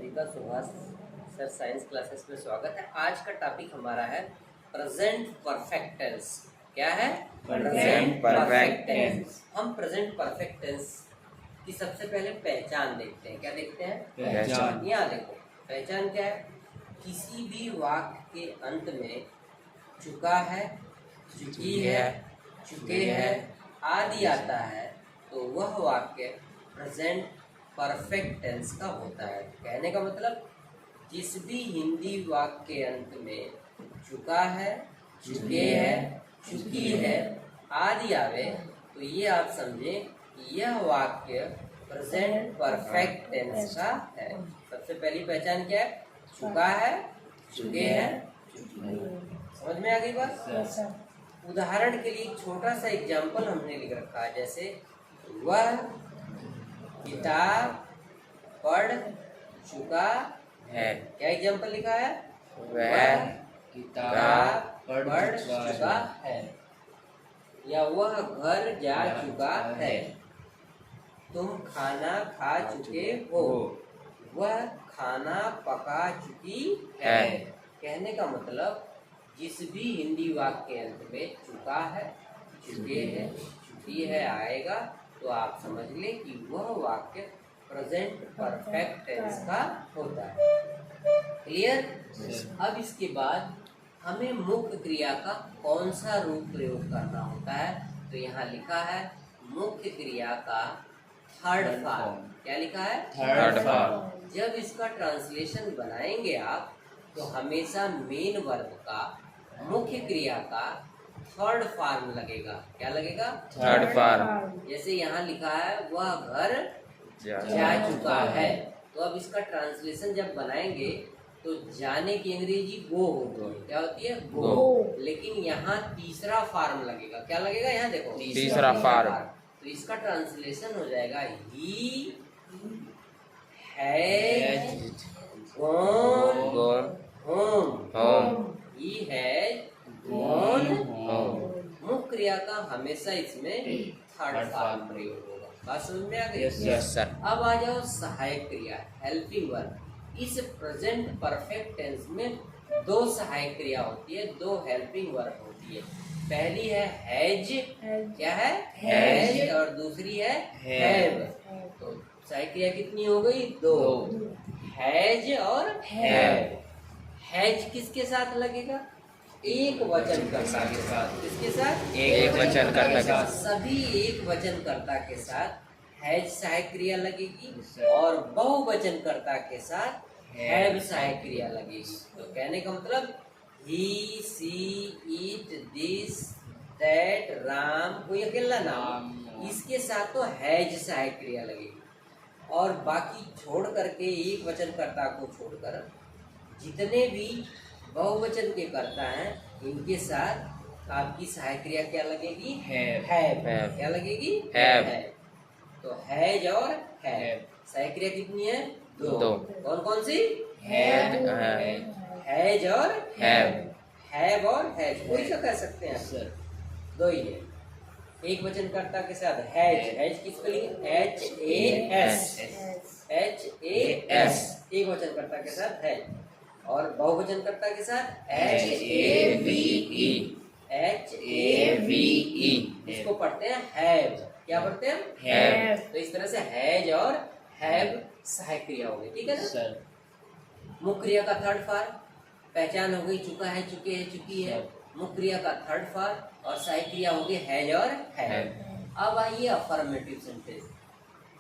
सभी का Subhash sir science classes में स्वागत है। आज का टॉपिक हमारा है प्रेजेंट परफेक्ट टेंस। क्या है? Present perfect tense. हम प्रेजेंट परफेक्ट टेंस की सबसे पहले पहचान देखते हैं। क्या देखते हैं? पहचान। यहाँ देखो, पहचान क्या है? किसी भी वाक्य के अंत में चुका है, चुकी है, चुके हैं आदि आता है तो वह वाक्य प्रेजेंट परफेक्ट टेंस का होता है। कहने का मतलब जिस भी हिंदी वाक्य के अंत में चुका है, चुके हैं, चुकी है आदि आवे तो ये आप समझें कि यह वाक्य प्रेजेंट परफेक्ट टेंस का है। सबसे पहली पहचान क्या है? चुका है, चुके हैं, समझ में आ गई बात? उदाहरण के लिए एक छोटा सा एग्जाम्पल हमने लिख रखा है, जैसे वह किताब पढ़ चुका है। क्या एग्जाम्पल लिखा है? वह किताब पढ़ चुका है, या वह घर जा चुका है। तुम खाना खा चुके हो, वह खाना पका चुकी है। कहने का मतलब जिस भी हिंदी वाक्य के अंत में चुका है, चुके हैं, चुकी है आएगा तो आप समझ लें कि वह वाक्य प्रेजेंट परफेक्ट टेंस का होता है। क्लियर? अब इसके बाद हमें मुख्य क्रिया का कौन सा रूप प्रयोग करना होता है, तो यहाँ लिखा है मुख्य क्रिया का थर्ड फॉर्म। क्या लिखा है? Third form. जब इसका ट्रांसलेशन बनाएंगे आप तो हमेशा मेन वर्ब का मुख्य क्रिया का थर्ड फॉर्म लगेगा। क्या लगेगा? Third form. जैसे यहाँ लिखा है वह घर जा चुका है, तो अब इसका ट्रांसलेशन जब बनाएंगे तो जाने की अंग्रेजी गो होती है। क्या होती है? गो। लेकिन यहाँ तीसरा फॉर्म लगेगा। क्या लगेगा? यहाँ देखो, तीसरा फॉर्म। तो इसका ट्रांसलेशन हो जाएगा he has gone home. He has gone home. मुख्य क्रिया का हमेशा इसमें थर्ड फॉर्म प्रयोग होगा। बात समझ में आ गई? Yes sir. अब आ जाओ सहायक क्रिया, हेल्पिंग वर्ब। इस प्रेजेंट परफेक्ट टेंस में दो सहायक क्रिया होती है, दो हेल्पिंग वर्ब होती है। पहली है हैज। क्या है? हैज। और दूसरी है हैव। तो सहायक क्रिया कितनी हो गई? दो। हैज और हैव। हैज किसके साथ लगेगा? एक वचन कर्ता के साथ। किसके साथ? एक वचन कर्ता के साथ। सभी एक वचन कर्ता के साथ हैज सहायक क्रिया लगेगी और बहुवचन कर्ता के साथ हैव सहायक क्रिया लगेगी। तो कहने का मतलब ही, सी, इट, दिस, दैट, राम, कोई अकेला नाम, इसके साथ तो हैज सहायक क्रिया लगेगी। और बाकी छोड़ करके एक वचन कर्ता को छोड़कर जितने भी बहुवचन के कर्ता हैं इनके साथ आपकी सहायक क्रिया क्या लगेगी? हैव। क्या लगेगी? हैव। तो हैज और हैव। सहायक क्रिया कितनी है? दो। कौन कौन सी? हैज और हैव। हैव और हैज। कोई सा कह सकते हैं सर? दो ही है। एक वचन कर्ता के साथ हैज। हैज किस पे लिखे? HAS। एक वचन कर्ता के साथ हैज। और बहुवचन कर्ता के साथ HAVE। इसको पढ़ते हैं हैव। क्या पढ़ते हैं? हैव। तो इस तरह से हैज और हैव सहायक क्रिया हो गई। ठीक है ना सर? मुख्य क्रिया का थर्ड फॉर्म पहचान हो गई, चुका है, चुके हैं, चुकी है। मुख्य क्रिया का थर्ड फॉर्म और सहायक क्रिया हो गई हैज और हैव। अब आइए अफर्मेटिव सेंटेंस।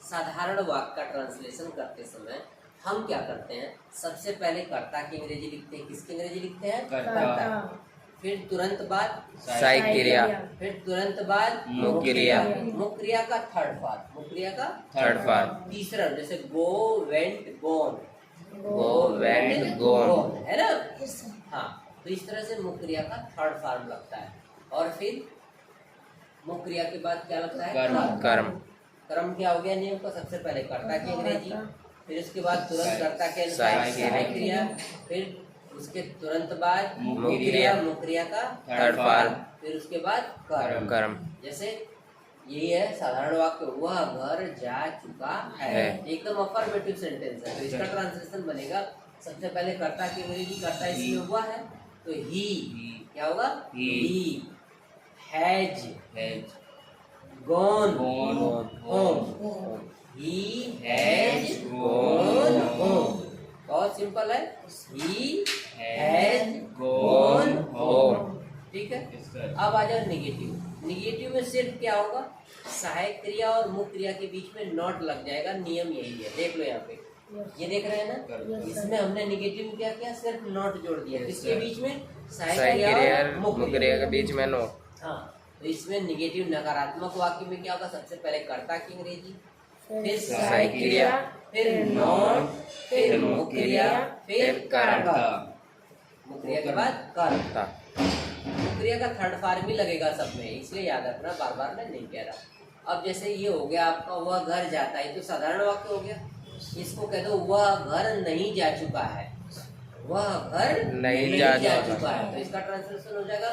साधारण वाक्य का ट्रांसलेशन करते समय हम क्या करते हैं? सबसे पहले कर्ता की अंग्रेजी लिखते हैं। किसकी अंग्रेजी लिखते हैं? कर्ता। फिर तुरंत बाद सहायक क्रिया। फिर तुरंत बाद मुख्य क्रिया। मुख्य क्रिया का थर्ड फॉर्म। मुख्य क्रिया का थर्ड फॉर्म। तीसरा, जैसे गो, वेंट, गोन। गो, वेंट, गोन। है ना? हाँ, तो इस तरह से मुख्य क्रिया का थर्ड फॉर्म लगता है। और फिर मुख्य क्रिया के बाद क्या लगता है? कर्म। कर्म क्या हो गया नियम का? सबसे पहले कर्ता की अंग्रेजी, फिर उसके बाद तुरंत कर्ता के अनुसार सहायक सहायक क्रिया, फिर उसके तुरंत बाद मुख्य क्रिया का थर्ड फॉर्म। फिर उसके बाद कर्म। कर्म। जैसे यही है साधारण वाक्य, वह घर जा चुका है, एकदम अफर्मेटिव सेंटेंस है। तो इसका ट्रांसलेशन बनेगा, सबसे पहले कर्ता की अंग्रेजी कर्ता इसमें हुआ है तो ही क्या होगा, he has gone home, he has gone home. बहुत सिंपल है, ही हैज गॉन होम। ठीक है, अब आ जाओ निगेटिव। निगेटिव में सिर्फ क्या होगा, सहायक क्रिया और मुख्य क्रिया के बीच में नॉट लग जाएगा। नियम यही है, देख लो यहाँ पे, ये देख रहे हैं ना, इसमें हमने निगेटिव में क्या किया, सिर्फ नॉट जोड़ दिया। किसके बीच में, सहायक क्रिया और मुख्य क्रिया के बीच में नॉट। हाँ, तो इसमें निगेटिव नकारात्मक वाक्य में क्या होगा, सबसे पहले कर्ता की अंग्रेजी, फिर सहायक क्रिया, फिर नॉट, फिर मुख्य क्रिया, फिर कर्ता। मुख्य क्रिया के बाद कर्ता। क्रिया का थर्ड फॉर्म भी लगेगा सब में, इसलिए याद रखना, बार बार मैं नहीं कह रहा। अब जैसे ये हो गया आपका, वह घर जाता है, तो साधारण वाक्य हो गया। इसको कह दो, वह घर नहीं जा चुका है, वह घर नहीं जा चुका है, तो इसका ट्रांसलेशन हो जाएगा,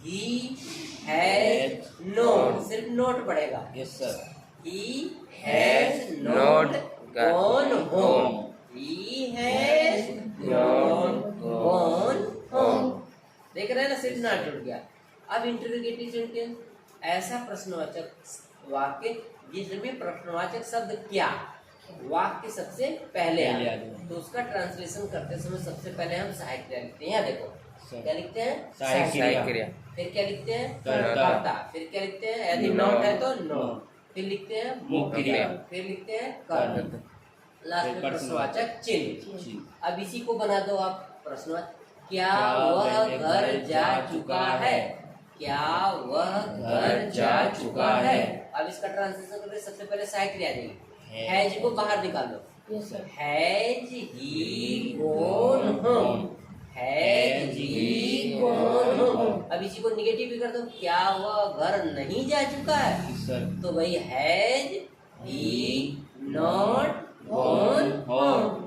ही हैज नॉट, सिर्फ नोट पड़ेगा। Yes sir, he has not gone home, he has not gone home. देख रहे हैं ना, सिर्फ नॉट जुड़ गया। अब इंटरोगेटिव सेंटेंस, ऐसा प्रश्नवाचक वाक्य जिसमें प्रश्नवाचक शब्द क्या वाक्य सबसे पहले आए, तो उसका ट्रांसलेशन करते समय सबसे पहले हम सहायक क्रिया लिखते हैं। यहाँ देखो क्या लिखते हैं, सहायक क्रिया, फिर क्या लिखते हैं, कर्ता, फिर क्या लिखते हैं, यदि नॉट है तो नॉट, फिर लिखते हैं मुख्य क्रिया, फिर लिखते हैं कर्ता, लास्ट में प्रश्नवाचक चिन्ह। अब इसी को बना दो आप प्रश्नवाचक, क्या वह घर जा चुका है, क्या वह घर जा चुका है। अब इसका ट्रांसलेशन करते सबसे पहले सहायक क्रिया देंगे, हैज को बाहर निकाल दो, has he gone home, has he gone home. अब इसी को निगेटिव भी कर दो, क्या वह घर नहीं जा चुका है, तो भाई has he not gone home.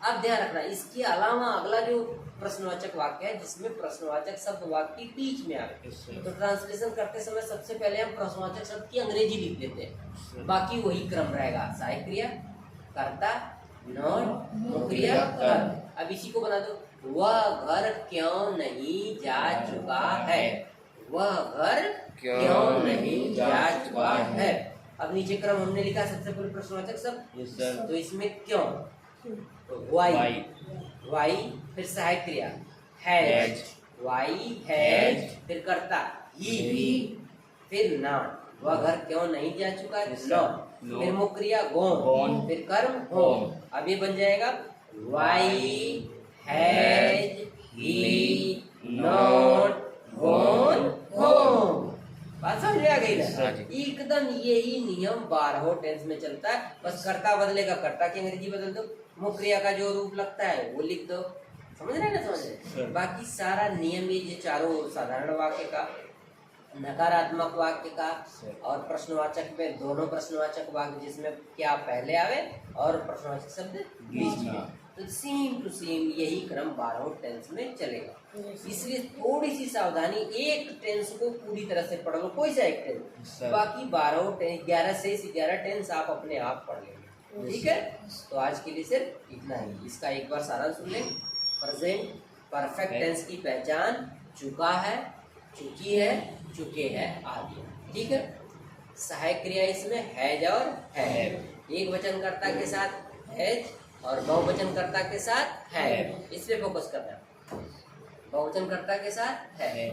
अब ध्यान रखना, इसके अलावा अगला जो प्रश्नवाचक वाक्य है जिसमें प्रश्नवाचक शब्द वाक्य के बीच में आए, तो ट्रांसलेशन करते समय सबसे पहले हम प्रश्नवाचक शब्द की अंग्रेजी लिख देते हैं, बाकी वही क्रम रहेगा, सहायक क्रिया, कर्ता, नॉट, मुख्य क्रिया, कर्ता। अब इसी को बना दो, वह घर क्यों नहीं जा चुका है, वह घर क्यों नहीं जा चुका है। अब नीचे क्रम हमने लिखा, सबसे पहले प्रश्नवाचक शब्द, तो इसमें क्यों, वाई, वाई, फिर सहायक क्रिया हैज, वाई हैज, फिर कर्ता ही, फिर नॉट, वह घर क्यों नहीं जा चुका है, नॉट, फिर मुख्य क्रिया गॉन, फिर कर्म होम। अब ये बन जाएगा, why has he not gone home. बात समझ में आ गई ना, एकदम यही नियम 12 टेंस में चलता है, बस कर्ता बदलेगा, कर्ता की अंग्रेजी बदल दो, मुख्य क्रिया का जो रूप लगता है वो लिख दो, समझ रहे हैं ना, समझ रहे। बाकी सारा नियम ये चारों, साधारण वाक्य का, नकारात्मक वाक्य का, और प्रश्नवाचक में दोनों प्रश्नवाचक वाक्य जिसमें क्या पहले आवे और प्रश्नवाचक शब्द बीच में, तो सेम टू सेम यही क्रम 12 टेंस में चलेगा। इसलिए थोड़ी सी सावधानी, एक टेंस को पूरी तरह से पढ़ लो, कोई सा एक टेंस, बाकी 12 टेंस, 11 से 11 टेंस आप अपने आप पढ़ लेंगे। ठीक है, तो आज के लिए सिर्फ इतना ही। इसका एक बार सारांश सुन लें। प्रेजेंट परफेक्ट टेंस की पहचान चुका है, चुकी है, चुके हैं आदि। ठीक है, सहायक क्रिया इसमें हैज और है, एक वचनकर्ता के साथ हैज और बहुवचनकर्ता के साथ है, इस पे फोकस करना है। बहुवचनकर्ता के साथ है,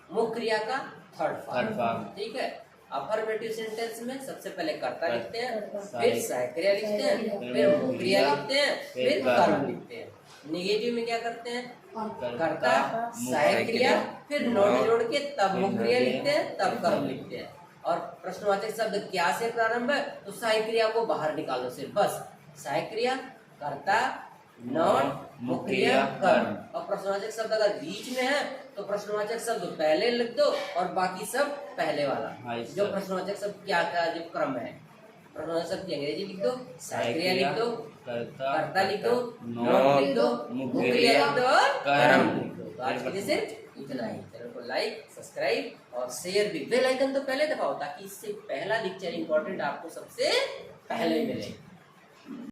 मुख्य क्रिया का थर्ड फॉर्म। ठीक है, अफर्मेटिव सेंटेंस में सबसे पहले कर्ता लिखते हैं, फिर सहायक क्रिया लिखते हैं, फिर मुख्य क्रिया लिखते हैं, फिर कर्म लिखते हैं। नेगेटिव में क्या करते हैं, कर्ता, सहायक क्रिया, फिर नॉट जोड़ के तब मुख्य क्रिया लिखते हैं, तब कर्म लिखते हैं। और प्रश्नवाचक शब्द क्या से प्रारंभ है, तो सहायक क्रिया को बाहर निकालो सिर्फ, बस सहायक क्रिया, कर्ता, नॉट, मुख्य क्रिया, कर्म। और प्रश्नवाचक शब्द अगर बीच में है तो प्रश्नवाचक शब्द पहले लिख दो और बाकी सब पहले वाला, जो प्रश्नवाचक शब्द क्या क्या जो क्रम है, प्रश्नवाचक शब्द की अंग्रेजी लिख दो, सहायक क्रिया लिख दो, कर्ता लिख दो, नॉट लिख दो, मुख्य क्रिया लिख दो और कर्म लिख दो। तो आज के लिए सिर्फ इतना ही। चैनल को लाइक, सब्सक्राइब और शेयर भी। बेल आइकन तो पहले दबाओ ताकि इससे पहला लेक्चर इंपॉर्टेंट आपको सबसे पहले मिले।